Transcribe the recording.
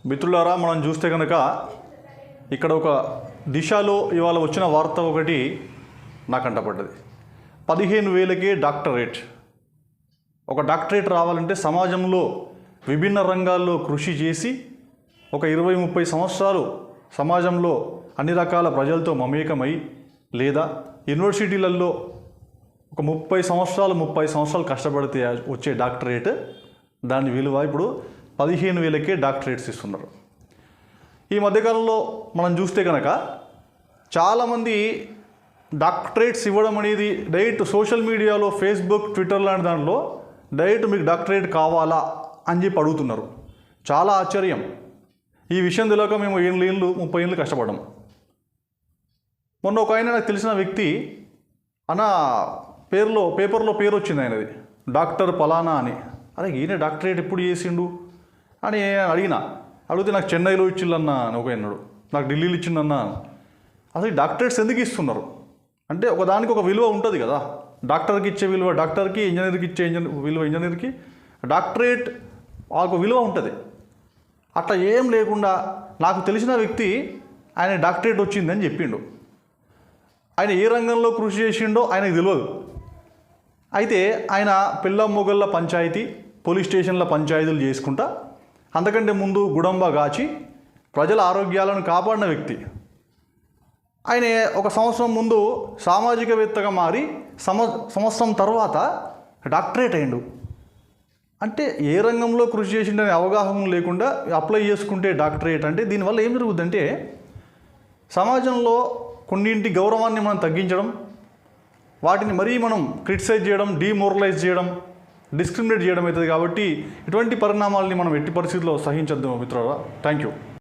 మిత్రులారా, మనం చూస్తే కనుక ఇక్కడ ఒక దిశలో ఇవాళ వచ్చిన వార్త ఒకటి నాకు కంటపడ్డది. 15,000కే డాక్టరేట్. ఒక డాక్టరేట్ రావాలంటే సమాజంలో విభిన్న రంగాల్లో కృషి చేసి ఒక 20-30 సంవత్సరాలు సమాజంలో అన్ని రకాల ప్రజలతో మమేకమై, లేదా యూనివర్సిటీలలో ఒక 30 సంవత్సరాలు కష్టపడితే వచ్చే డాక్టరేట్, దాని విలువ ఇప్పుడు 15,000కే డాక్టరేట్స్ ఇస్తున్నారు. ఈ మధ్యకాలంలో మనం చూస్తే కనుక చాలామంది డాక్టరేట్స్ ఇవ్వడం అనేది డైరెక్ట్ సోషల్ మీడియాలో, ఫేస్బుక్, ట్విట్టర్ లాంటి దాంట్లో డైరెక్ట్ మీకు డాక్టరేట్ కావాలా అని చెప్పి అడుగుతున్నారు. చాలా ఆశ్చర్యం. ఈ విషయం తెలియక మేము 30 ఏళ్ళు కష్టపడ్డాం. మొన్న ఒక ఆయన నాకు తెలిసిన వ్యక్తి అన్న పేపర్లో పేరు వచ్చింది ఆయనది, డాక్టర్ పలానా అని. అరే ఈయన డాక్టరేట్ ఎప్పుడు చేసిండు అని అడిగితే నాకు చెన్నైలో ఇచ్చిల్లన్నా అని ఒక అన్నాడు, నాకు ఢిల్లీలో ఇచ్చిండన్నా. అసలు డాక్టరేట్స్ ఎందుకు ఇస్తున్నారు అంటే ఒకదానికి ఒక విలువ ఉంటుంది కదా. డాక్టర్కి ఇచ్చే విలువ డాక్టర్కి, ఇంజనీర్కి ఇచ్చే విలువ ఇంజనీర్కి, డాక్టరేట్ ఒక విలువ ఉంటుంది. అట్లా ఏం లేకుండా నాకు తెలిసిన వ్యక్తి ఆయన డాక్టరేట్ వచ్చిందని చెప్పిండు. ఆయన ఏ రంగంలో కృషి చేసిండో ఆయనకు తెలియదు. అయితే ఆయన పిల్లం మొగళ్ళ పంచాయతీ, పోలీస్ స్టేషన్ల పంచాయతీలు చేసుకుంటా, అంతకంటే ముందు గుడంబ గాచి ప్రజల ఆరోగ్యాలను కాపాడిన వ్యక్తి. ఆయన ఒక సంవత్సరం ముందు సామాజికవేత్తగా మారి సంవత్సరం తర్వాత డాక్టరేట్ అయ్యిండు. అంటే ఏ రంగంలో కృషి చేసిండనే అవగాహన లేకుండా అప్లై చేసుకుంటే డాక్టరేట్ అంటే దీనివల్ల ఏం జరుగుతుందంటే సమాజంలో కొన్నింటి గౌరవాన్ని మనం తగ్గించడం, వాటిని మరీ మనం క్రిటిసైజ్ చేయడం, డీమోరలైజ్ చేయడం, డిస్క్రిమినేట్ చేయడం అవుతుంది. కాబట్టి ఇటువంటి పరిణామాలని మనం ఎట్టి పరిస్థితుల్లో సహించద్దు మిత్రులారా. Thank you.